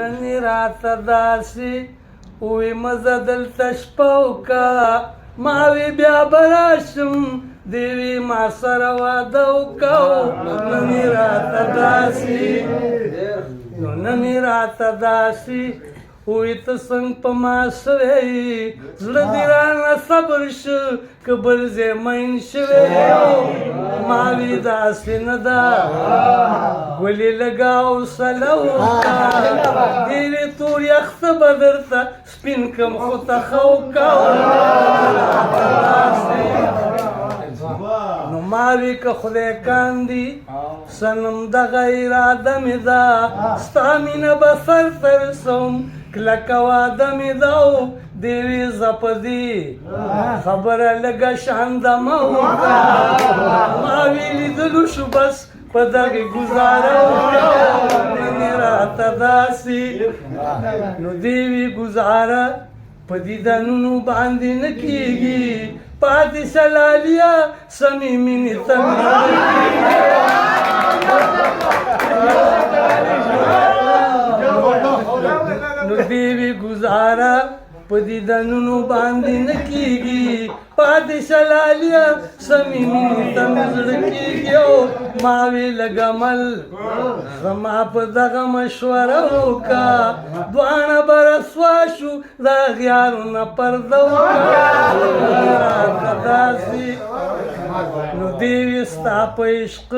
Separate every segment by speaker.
Speaker 1: نن راته داسې وې مزه دلته شپه وکړه ما وې بیا به راشم دې وې ما سره واده وکړو نن راته داسې نن راته داسې وې ته څنګه په ما سوی زړه دې رانه صبر شو که بل ځای مین شوی ما وې داسې نه ده ګلې لږه حوصله وکړه دې وې تور یخته به درته سپین کړم خو ته ښه وکړه نو ما وې که خدای کاندي صنم دغه اراده مې ده ستا مینه به سر ته رسوم کلکه واده مې ده او دې وې زه په دې خبره لږه شانده مه وکړه ما وې لیدلو شو بس په دغې ګزاره وکړه نن راته داسې نو دې وې ګزاره په دیدنونو باندې نه کېږي پاتې شه لاليه سمې مینې ته نو دې وې ګزاره په دیدنونو باندې نه کېږي پاتې شه لاليه سمې مینې ته مې زړه کېږي او ما وې لږ عمل زما په دغه مشوره وکړه دواړه به رسوا شو د اغیارو نه پرده وکړه راته داسې نو دې وې ستا په عشق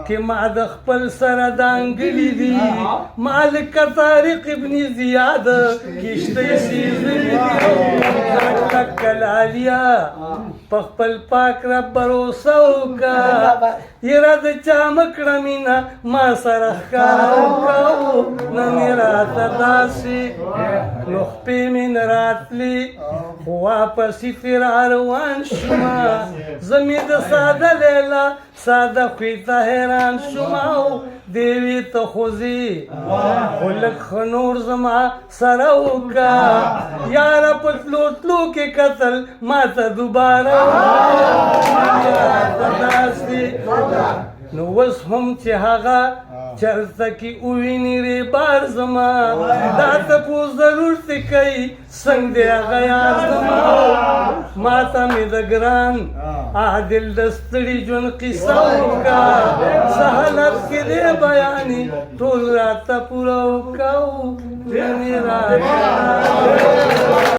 Speaker 1: کې ما د خپل سره دانګلي دي ما لکه طارق ابن زیاد کشتۍ سیزلي دي لکه لاليه په خپل پاک رب بروسه وکړه یره د چا مه کړه مینه ما سره ښکاره وکړه نن راته داسې نو خپې مې نه راتلې خو واپسې ترې راروان شومه زه مې د ساده لیلا ساده خوی ته حیران شومه او دې وې ته خو ځې خو لږ ښه نور زما سره وکړه یاره په تلو تلو کې کتل ما ته دوباره راته داسې نو اوس هم چې هغه چرته کې وویني ریبار زما دا تپوس ضرور ترې کوي څنګه دی هغه یار زما ما ته مې د ګران عادل د ستړي ژوند قصه وکړه څه حالت کې دی بیانې ټول راته پوره وکړه نن راته